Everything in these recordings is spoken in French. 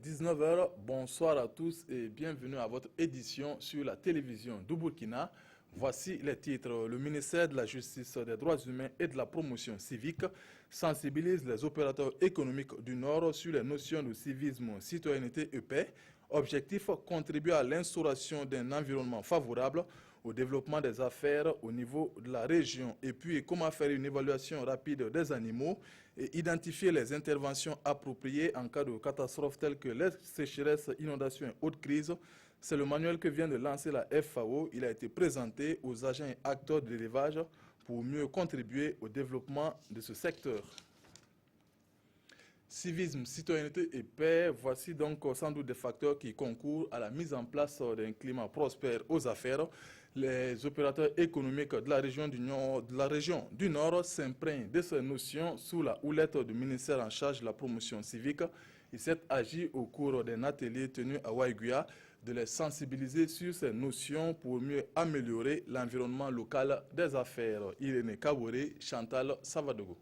19 h. Bonsoir à tous et bienvenue à votre édition sur la télévision du Burkina. Voici les titres. Le ministère de la Justice, des Droits humains et de la Promotion civique sensibilise les opérateurs économiques du Nord sur les notions de civisme, citoyenneté et paix. Objectif, contribuer à l'instauration d'un environnement favorable au développement des affaires au niveau de la région. Et puis, comment faire une évaluation rapide des animaux et identifier les interventions appropriées en cas de catastrophes telles que les sécheresses, inondations et autres crises. C'est le manuel que vient de lancer la FAO. Il a été présenté aux agents et acteurs de l'élevage pour mieux contribuer au développement de ce secteur. Civisme, citoyenneté et paix, voici donc sans doute des facteurs qui concourent à la mise en place d'un climat prospère aux affaires. Les opérateurs économiques de la région du Nord s'imprègnent de ces notions sous la houlette du ministère en charge de la promotion civique. Il s'est agi au cours d'un atelier tenu à Waiguia de les sensibiliser sur ces notions pour mieux améliorer l'environnement local des affaires. Irénée Kaboré, Chantal Savadogo.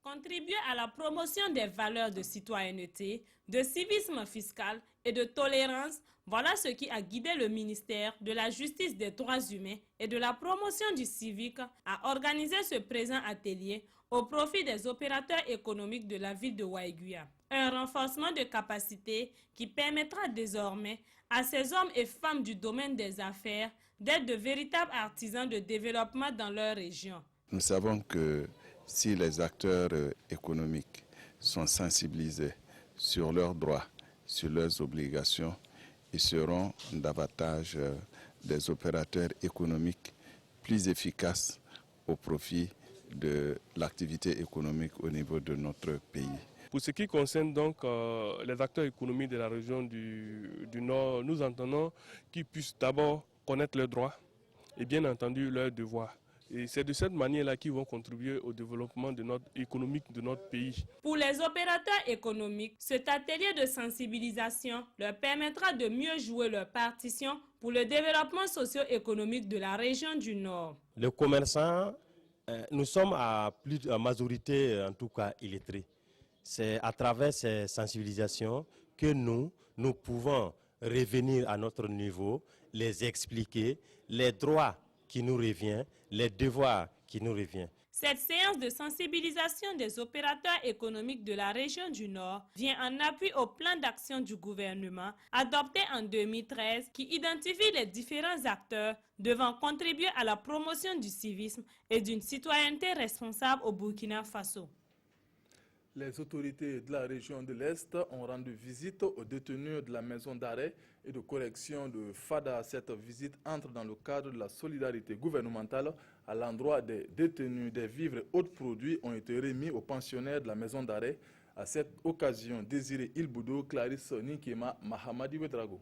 Contribuer à la promotion des valeurs de citoyenneté, de civisme fiscal et de tolérance, voilà ce qui a guidé le ministère de la Justice, des Droits humains et de la Promotion du civique à organiser ce présent atelier au profit des opérateurs économiques de la ville de Waiguia. Un renforcement de capacité qui permettra désormais à ces hommes et femmes du domaine des affaires d'être de véritables artisans de développement dans leur région. Nous savons que si les acteurs économiques sont sensibilisés sur leurs droits, sur leurs obligations, ils seront davantage des opérateurs économiques plus efficaces au profit de l'activité économique au niveau de notre pays. Pour ce qui concerne donc les acteurs économiques de la région du Nord, nous entendons qu'ils puissent d'abord connaître leurs droits et bien entendu leurs devoirs. Et c'est de cette manière-là qu'ils vont contribuer au développement économique de notre pays. Pour les opérateurs économiques, cet atelier de sensibilisation leur permettra de mieux jouer leur partition pour le développement socio-économique de la région du Nord. Les commerçants, nous sommes à majorité, en tout cas, illettrés. C'est à travers ces sensibilisations que nous pouvons revenir à notre niveau, les expliquer, les droits qui nous revient, les devoirs qui nous reviennent. Cette séance de sensibilisation des opérateurs économiques de la région du Nord vient en appui au plan d'action du gouvernement adopté en 2013 qui identifie les différents acteurs devant contribuer à la promotion du civisme et d'une citoyenneté responsable au Burkina Faso. Les autorités de la région de l'Est ont rendu visite aux détenus de la maison d'arrêt et de correction de Fada. Cette visite entre dans le cadre de la solidarité gouvernementale à l'endroit des détenus. Des vivres et autres produits ont été remis aux pensionnaires de la maison d'arrêt. À cette occasion, Désiré Ilboudou, Clarisse Ninkema, Mahamadi Ouedraogo.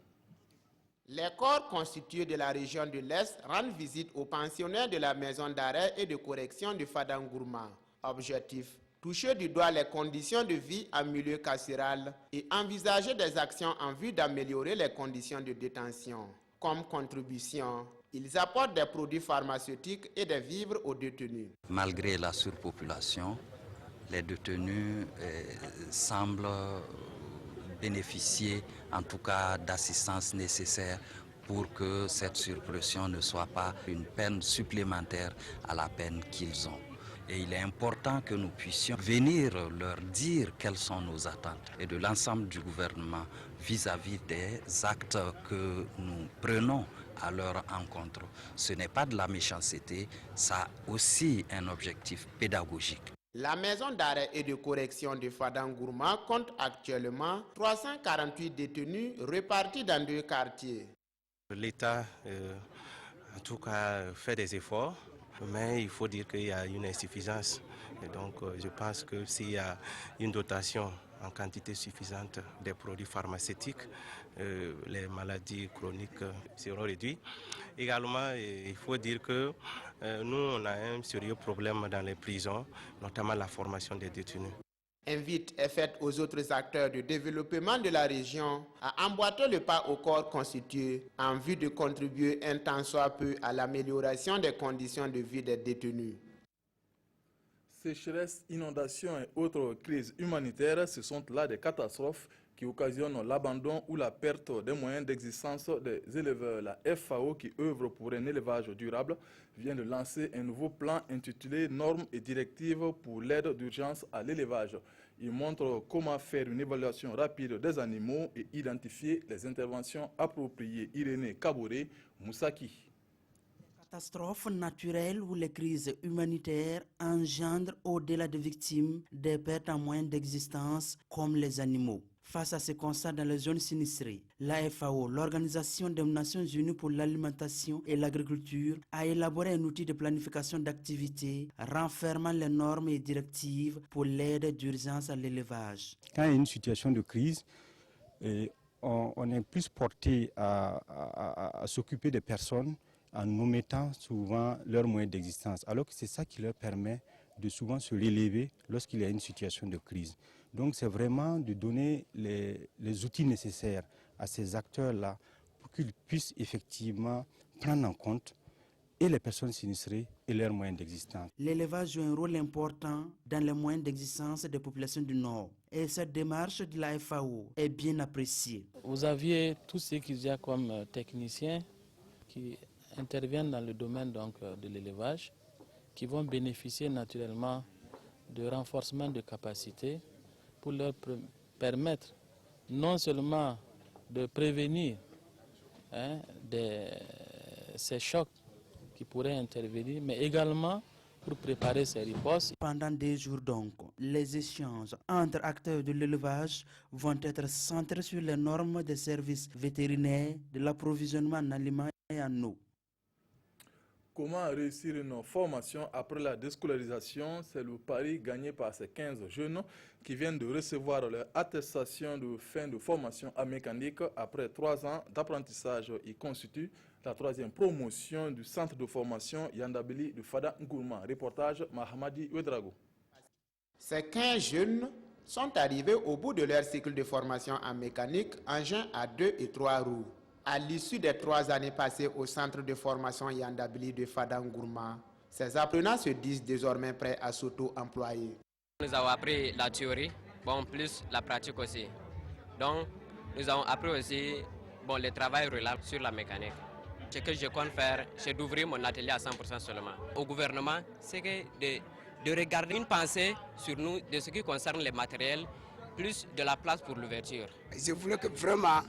Les corps constitués de la région de l'Est rendent visite aux pensionnaires de la maison d'arrêt et de correction de Fadangourma. Objectif: toucher du doigt les conditions de vie en milieu carcéral et envisager des actions en vue d'améliorer les conditions de détention. Comme contribution, ils apportent des produits pharmaceutiques et des vivres aux détenus. Malgré la surpopulation, les détenus semblent bénéficier en tout cas d'assistance nécessaire pour que cette surpression ne soit pas une peine supplémentaire à la peine qu'ils ont. Et il est important que nous puissions venir leur dire quelles sont nos attentes et de l'ensemble du gouvernement vis-à-vis des actes que nous prenons à leur encontre. Ce n'est pas de la méchanceté, ça a aussi un objectif pédagogique. La maison d'arrêt et de correction de Fadangourma compte actuellement 348 détenus répartis dans 2 quartiers. L'État, en tout cas, fait des efforts. Mais il faut dire qu'il y a une insuffisance. Et donc, je pense que s'il y a une dotation en quantité suffisante des produits pharmaceutiques, les maladies chroniques seront réduites. Également, il faut dire que nous, on a un sérieux problème dans les prisons, notamment la formation des détenus. Invite est faite aux autres acteurs de développement de la région à emboîter le pas au corps constitué en vue de contribuer un tant soit peu à l'amélioration des conditions de vie des détenus. Sécheresse, inondations et autres crises humanitaires, ce sont là des catastrophes qui occasionnent l'abandon ou la perte des moyens d'existence des éleveurs. La FAO, qui œuvre pour un élevage durable, vient de lancer un nouveau plan intitulé « Normes et directives pour l'aide d'urgence à l'élevage ». Il montre comment faire une évaluation rapide des animaux et identifier les interventions appropriées. Irénée Kabouré, Moussaki. Catastrophes naturelles ou les crises humanitaires engendrent au-delà des victimes des pertes en moyens d'existence comme les animaux. Face à ce constat dans les zones sinistrées, la FAO, l'Organisation des Nations Unies pour l'alimentation et l'agriculture, a élaboré un outil de planification d'activités renfermant les normes et directives pour l'aide d'urgence à l'élevage. Quand il y a une situation de crise, on est plus porté à s'occuper des personnes en omettant souvent leurs moyens d'existence, alors que c'est ça qui leur permet de souvent se relever lorsqu'il y a une situation de crise. Donc c'est vraiment de donner les outils nécessaires à ces acteurs-là pour qu'ils puissent effectivement prendre en compte et les personnes sinistrées et leurs moyens d'existence. L'élevage joue un rôle important dans les moyens d'existence des populations du Nord et cette démarche de la FAO est bien appréciée. Vous aviez tous ceux qui y a comme techniciens qui interviennent dans le domaine donc, de l'élevage, qui vont bénéficier naturellement de renforcement de capacités pour leur permettre non seulement de prévenir ces chocs qui pourraient intervenir, mais également pour préparer ces ripostes. Pendant des jours donc, les échanges entre acteurs de l'élevage vont être centrés sur les normes des services vétérinaires, de l'approvisionnement en aliments et en eau. Comment réussir une formation après la déscolarisation? C'est le pari gagné par ces 15 jeunes qui viennent de recevoir leur attestation de fin de formation à mécanique après 3 ans d'apprentissage. Il constitue la 3e promotion du centre de formation Yandabili de Fada Ngourma. Reportage Mahamadi Ouedrago. Ces 15 jeunes sont arrivés au bout de leur cycle de formation en mécanique, engin à 2 et 3 roues. À l'issue des 3 années passées au centre de formation Yandabili de Fada Ngourma, ces apprenants se disent désormais prêts à s'auto-employer. Nous avons appris la théorie, plus la pratique aussi. Donc, nous avons appris aussi le travail relâche sur la mécanique. Ce que je compte faire, c'est d'ouvrir mon atelier à 100% seulement. Au gouvernement, c'est de regarder une pensée sur nous de ce qui concerne les matériels, plus de la place pour l'ouverture. Je voulais que vraiment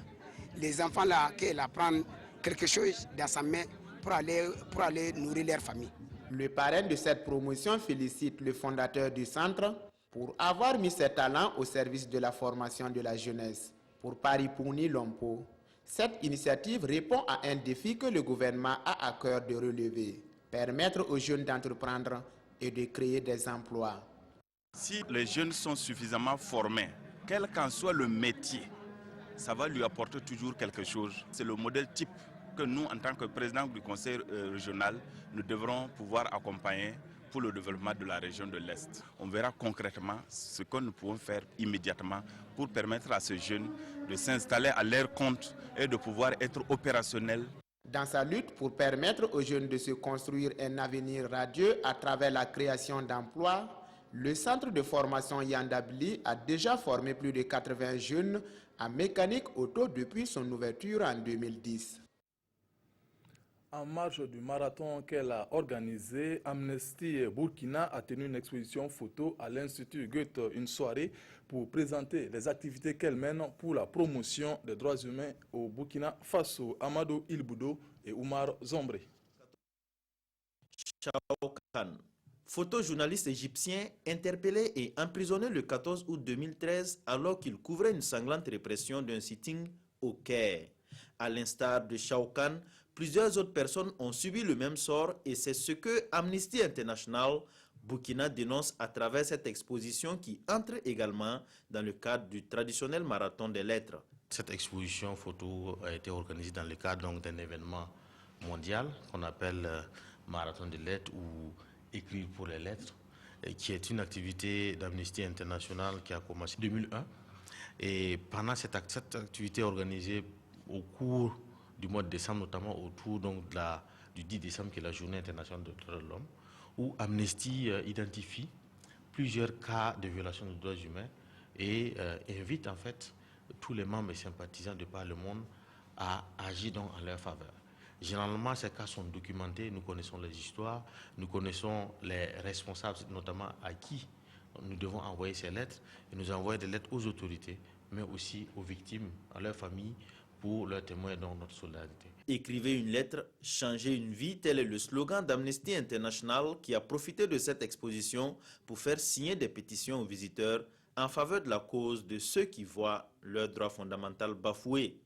les enfants là, qu'ils apprennent quelque chose dans sa main pour aller nourrir leur famille. Le parrain de cette promotion félicite le fondateur du centre pour avoir mis ses talents au service de la formation de la jeunesse. Pour Paripouni Lompo, cette initiative répond à un défi que le gouvernement a à cœur de relever, permettre aux jeunes d'entreprendre et de créer des emplois. Si les jeunes sont suffisamment formés, quel qu'en soit le métier, ça va lui apporter toujours quelque chose. C'est le modèle type que nous, en tant que président du conseil régional, nous devrons pouvoir accompagner pour le développement de la région de l'Est. On verra concrètement ce que nous pouvons faire immédiatement pour permettre à ces jeunes de s'installer à leur compte et de pouvoir être opérationnels. Dans sa lutte pour permettre aux jeunes de se construire un avenir radieux à travers la création d'emplois, le centre de formation Yandabili a déjà formé plus de 80 jeunes en mécanique auto depuis son ouverture en 2010. En marge du marathon qu'elle a organisé, Amnesty Burkina a tenu une exposition photo à l'Institut Goethe, une soirée pour présenter les activités qu'elle mène pour la promotion des droits humains au Burkina Faso. Amadou Ilboudo et Oumar Zombre. Chao photojournaliste égyptien interpellé et emprisonné le 14 août 2013 alors qu'il couvrait une sanglante répression d'un sitting au Caire. À l'instar de Chao Khan, plusieurs autres personnes ont subi le même sort et c'est ce que Amnesty International Burkina dénonce à travers cette exposition qui entre également dans le cadre du traditionnel marathon des lettres. Cette exposition photo a été organisée dans le cadre d'un événement mondial qu'on appelle Marathon des lettres ou Écrire pour les lettres, qui est une activité d'Amnesty International qui a commencé en 2001. Et pendant cette activité organisée au cours du mois de décembre, notamment autour du 10 décembre, qui est la journée internationale des droits de l'homme, où Amnesty identifie plusieurs cas de violation des droits humains et invite en fait tous les membres et sympathisants de par le monde à agir donc en leur faveur. Généralement, ces cas sont documentés, nous connaissons les histoires, nous connaissons les responsables, notamment à qui nous devons envoyer ces lettres, et nous envoyer des lettres aux autorités, mais aussi aux victimes, à leurs familles, pour leur témoigner donc notre solidarité. Écrivez une lettre, changez une vie, tel est le slogan d'Amnesty International qui a profité de cette exposition pour faire signer des pétitions aux visiteurs en faveur de la cause de ceux qui voient leurs droits fondamentaux bafoués.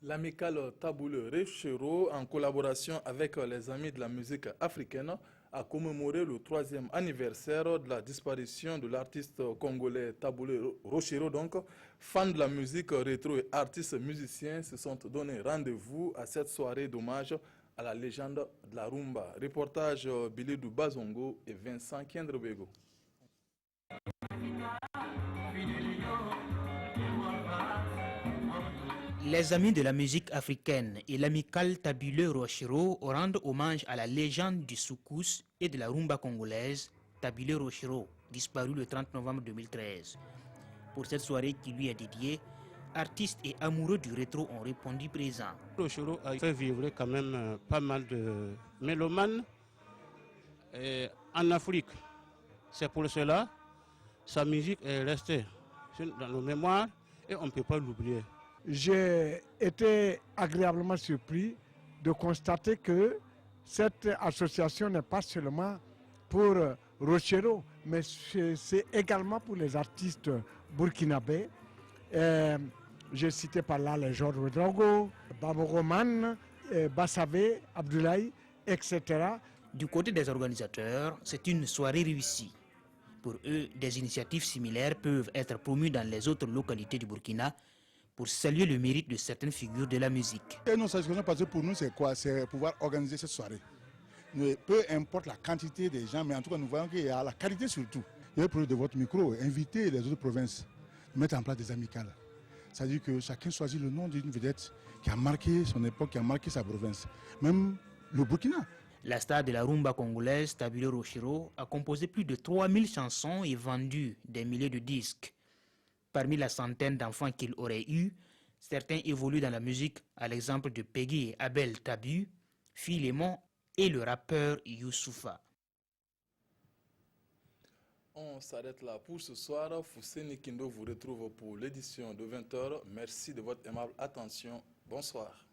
L'amicale Taboulé Rechero, en collaboration avec les Amis de la musique africaine, a commémoré le 3e anniversaire de la disparition de l'artiste congolais Taboulé Rechero. Donc, fans de la musique rétro et artistes musiciens se sont donné rendez-vous à cette soirée d'hommage à la légende de la rumba. Reportage Bilidou Bazongo et Vincent Kendrebego. Les Amis de la musique africaine et l'amicale Taboulé Rechero rendent hommage à la légende du soukous et de la rumba congolaise Taboulé Rechero, disparu le 30 novembre 2013. Pour cette soirée qui lui est dédiée, artistes et amoureux du rétro ont répondu présents. Rechero a fait vivre quand même pas mal de mélomanes en Afrique. C'est pour cela sa musique est restée dans nos mémoires et on ne peut pas l'oublier. J'ai été agréablement surpris de constater que cette association n'est pas seulement pour Rechero, mais c'est également pour les artistes burkinabés. J'ai cité par là les Georges Ouedraogo, Babo Roman, Bassavé, Abdoulaye, etc. Du côté des organisateurs, c'est une soirée réussie. Pour eux, des initiatives similaires peuvent être promues dans les autres localités du Burkina pour saluer le mérite de certaines figures de la musique. Et nous satisfaisons parce que pour nous, c'est quoi? C'est pouvoir organiser cette soirée. Peu importe la quantité des gens, mais en tout cas, nous voyons qu'il y a la qualité surtout. Il y a le projet de votre micro, inviter les autres provinces, mettre en place des amicales. C'est-à-dire que chacun choisit le nom d'une vedette qui a marqué son époque, qui a marqué sa province. Même le Burkina. La star de la rumba congolaise, Taboulé Rechero, a composé plus de 3000 chansons et vendu des milliers de disques. Parmi la centaine d'enfants qu'il aurait eu, certains évoluent dans la musique, à l'exemple de Peggy et Abel Tabu, Philémon et le rappeur Youssoufa. On s'arrête là pour ce soir. Fousseni Kindo vous retrouve pour l'édition de 20h. Merci de votre aimable attention. Bonsoir.